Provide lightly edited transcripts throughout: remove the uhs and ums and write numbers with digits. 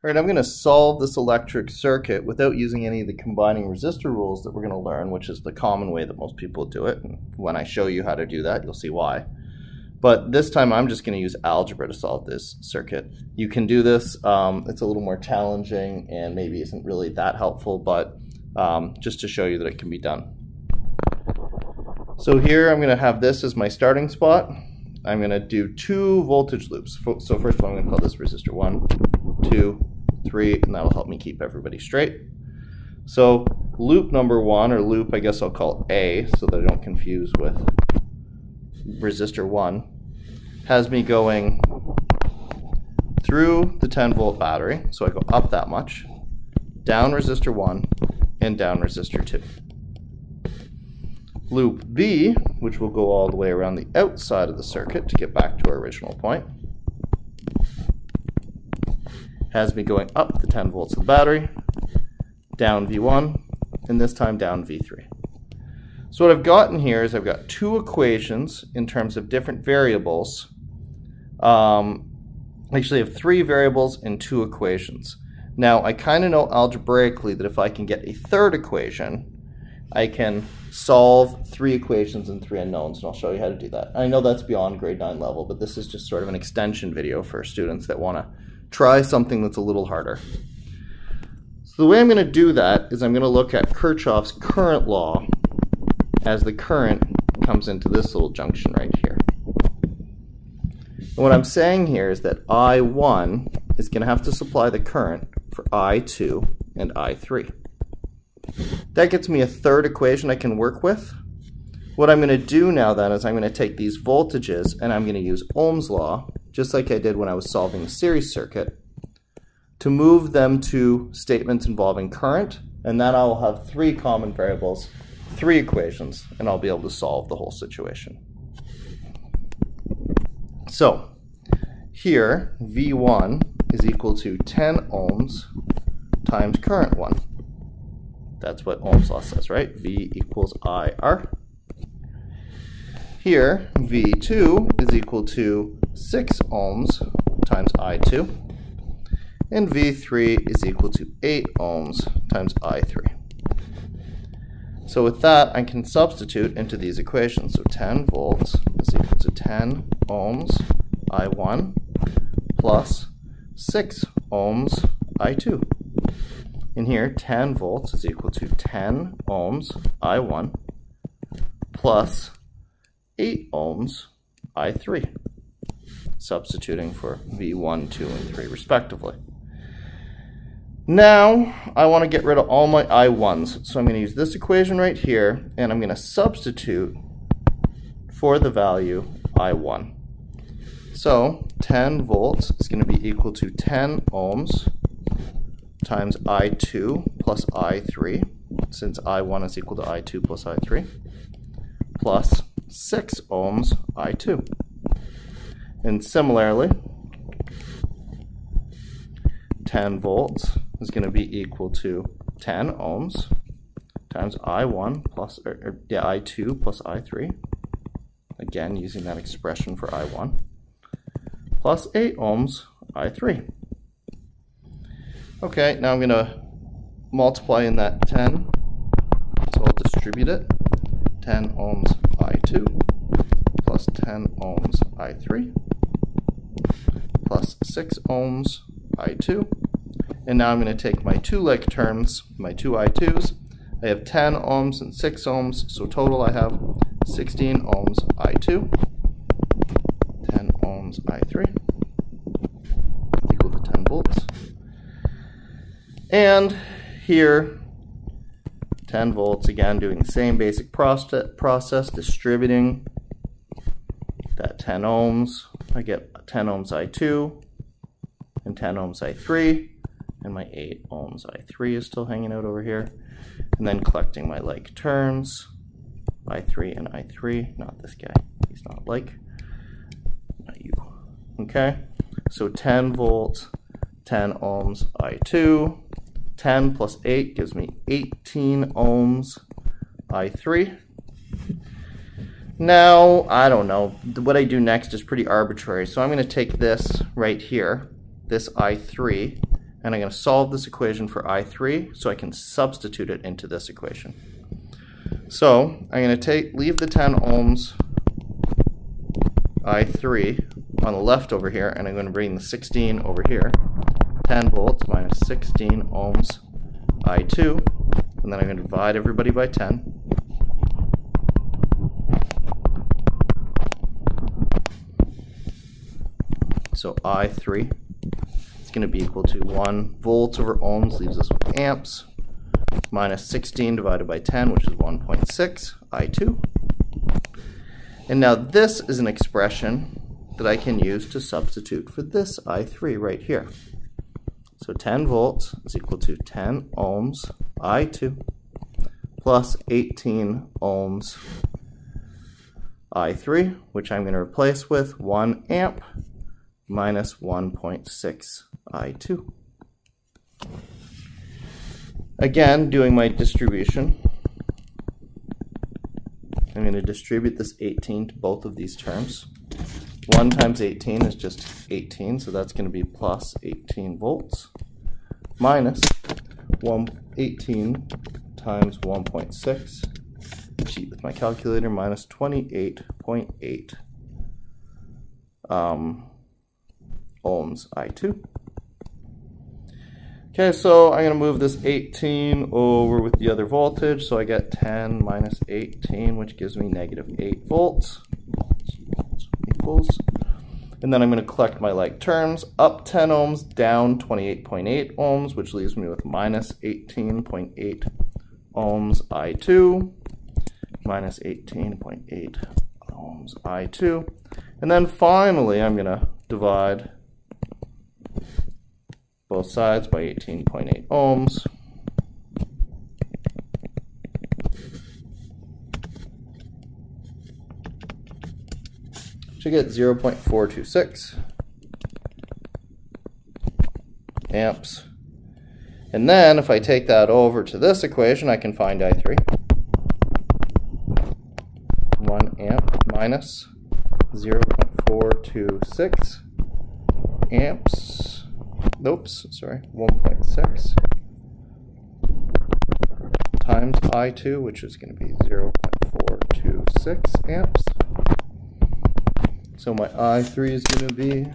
All right, I'm going to solve this electric circuit without using any of the combining resistor rules that we're going to learn, which is the common way that most people do it. And when I show you how to do that, you'll see why. But this time I'm just going to use algebra to solve this circuit. You can do this. It's a little more challenging and maybe isn't really that helpful, but just to show you that it can be done. So here I'm going to have this as my starting spot. I'm going to do 2 voltage loops. So first of all, I'm going to call this resistor 1, 2, 3, and that'll help me keep everybody straight. So loop number 1, or loop I guess I'll call A so that I don't confuse with resistor 1, has me going through the 10 volt battery. So I go up that much, down resistor 1, and down resistor 2. Loop B, which will go all the way around the outside of the circuit to get back to our original point, has me going up the 10 volts of the battery, down V1, and this time down V3. So what I've gotten here is I've got 2 equations in terms of different variables. Actually, I have 3 variables and 2 equations. Now, I kind of know algebraically that if I can get a third equation, I can solve 3 equations and 3 unknowns, and I'll show you how to do that. I know that's beyond grade 9 level, but this is just sort of an extension video for students that want to try something that's a little harder. So the way I'm going to do that is I'm going to look at Kirchhoff's current law as the current comes into this little junction right here. And what I'm saying here is that I1 is going to have to supply the current for I2 and I3. That gets me a third equation I can work with. What I'm going to do now then is I'm going to take these voltages and I'm going to use Ohm's law, just like I did when I was solving the series circuit, to move them to statements involving current, and then I'll have 3 common variables, 3 equations, and I'll be able to solve the whole situation. So here V1 is equal to 10 ohms times current 1. That's what Ohm's law says, right? V equals IR. Here, V2 is equal to 6 ohms times I2. And V3 is equal to 8 ohms times I3. So with that, I can substitute into these equations. So 10 volts is equal to 10 ohms I1 plus 6 ohms I2. In here, 10 volts is equal to 10 ohms I1 plus 8 ohms I3, substituting for V1, 2, and 3 respectively. Now, I want to get rid of all my I1s, so I'm going to use this equation right here, and I'm going to substitute for the value I1. So, 10 volts is going to be equal to 10 ohms times I2 plus I3, since I1 is equal to I2 plus I3, plus 6 ohms I2. And similarly, 10 volts is going to be equal to 10 ohms times I1 plus, I2 plus I3, again using that expression for I1, plus 8 ohms I3. Okay, now I'm going to multiply in that 10, so I'll distribute it. 10 ohms I2 plus 10 ohms I3 plus 6 ohms I2. And now I'm going to take my 2 like terms, my 2 I2s. I have 10 ohms and 6 ohms, so total I have 16 ohms I2, 10 ohms I3, equal to 10 volts. And here, 10 volts, again, doing the same basic process, distributing that 10 ohms. I get 10 ohms I2 and 10 ohms I3, and my 8 ohms I3 is still hanging out over here. And then collecting my like terms, I3 and I3, not this guy, he's not like, not you. Okay, so 10 volts, 10 ohms I2, 10 plus 8 gives me 18 ohms I3. Now, I don't know, what I do next is pretty arbitrary, so I'm going to take this right here, this I3, and I'm going to solve this equation for I3 so I can substitute it into this equation. So I'm going to leave the 10 ohms I3 on the left over here, and I'm going to bring the 16 over here. 10 volts minus 16 ohms I2, and then I'm going to divide everybody by 10. So I3 is going to be equal to 1 volts over ohms, leaves us with amps, minus 16 divided by 10, which is 1.6 I2. And now this is an expression that I can use to substitute for this I3 right here. So 10 volts is equal to 10 ohms I2 plus 18 ohms I3, which I'm going to replace with 1 amp minus 1.6 I2. Again, doing my distribution, I'm going to distribute this 18 to both of these terms. 1 times 18 is just 18, so that's going to be plus 18 volts minus 18 times 1.6, cheat with my calculator, minus 28.8 ohms I2. Okay, so I'm going to move this 18 over with the other voltage, so I get 10 minus 18, which gives me negative 8 volts. Equals. And then I'm going to collect my like terms, up 10 ohms, down 28.8 ohms, which leaves me with minus 18.8 ohms I2, minus 18.8 ohms I2. And then finally, I'm going to divide both sides by 18.8 ohms. To get 0.426 amps. And then if I take that over to this equation, I can find I3. 1 amp minus 0.426 amps. Oops, sorry, 1.6 times I2, which is going to be 0.426 amps. So my I3 is going to be,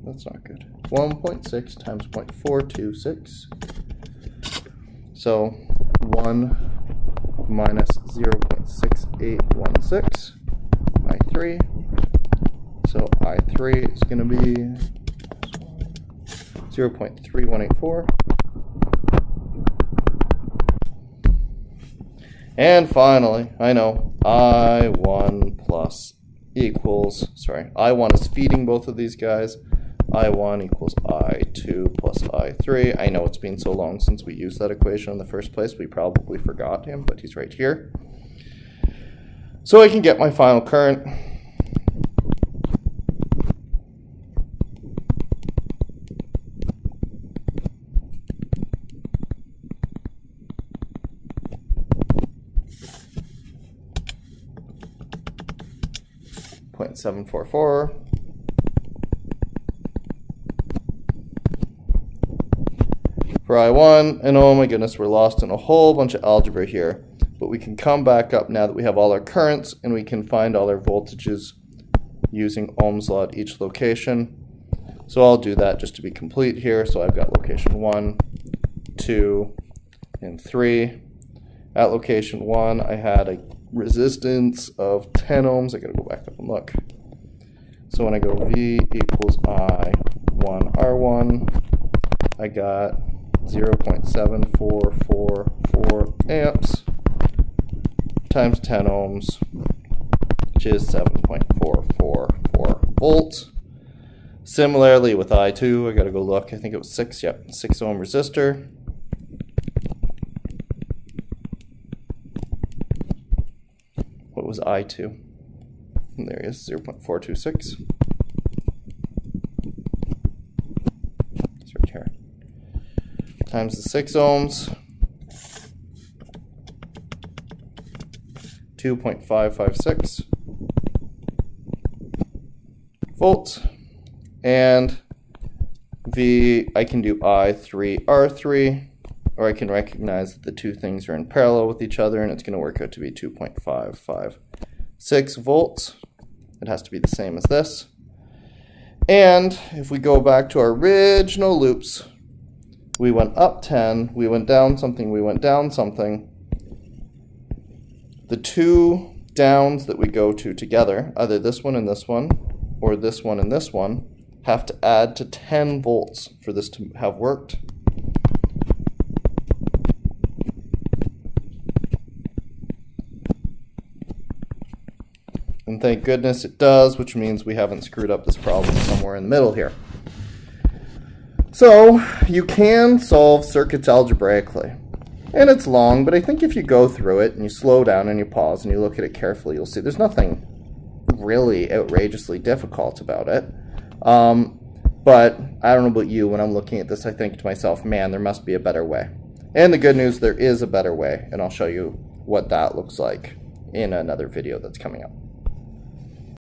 that's not good, 1.6 times 0.426. So 1 minus 0.6816, I3. So I3 is going to be 0.3184. And finally, I know I1 plus equals, I1 is feeding both of these guys. I1 equals I2 plus I3. I know it's been so long since we used that equation in the first place, we probably forgot him, but he's right here. So I can get my final current. .744 for I1, and oh my goodness, we're lost in a whole bunch of algebra here, but we can come back up now that we have all our currents, and we can find all our voltages using Ohm's law at each location. So I'll do that just to be complete here. So I've got location 1, 2, and 3. At location 1, I had a resistance of 10 ohms. I gotta go back up and look. So when I go V equals I1 R1, I got 0.7444 amps times 10 ohms, which is 7.444 volts. Similarly with I2, I gotta go look. I think it was 6 ohm resistor. What was I2? And there he is, 0.426. It's right here. Times the 6 ohms, 2.556 volts. And I can do I3, R3, or I can recognize that the two things are in parallel with each other, and it's going to work out to be 2.556 volts. It has to be the same as this. And if we go back to our original loops, we went up 10, we went down something, we went down something. The two downs that we go to together, either this one and this one, or this one and this one, have to add to 10 volts for this to have worked. And thank goodness it does, which means we haven't screwed up this problem somewhere in the middle here. So you can solve circuits algebraically. And it's long, but I think if you go through it and you slow down and you pause and you look at it carefully, you'll see there's nothing really outrageously difficult about it. But I don't know about you, when I'm looking at this, I think to myself, man, there must be a better way. And the good news, there is a better way, and I'll show you what that looks like in another video that's coming up.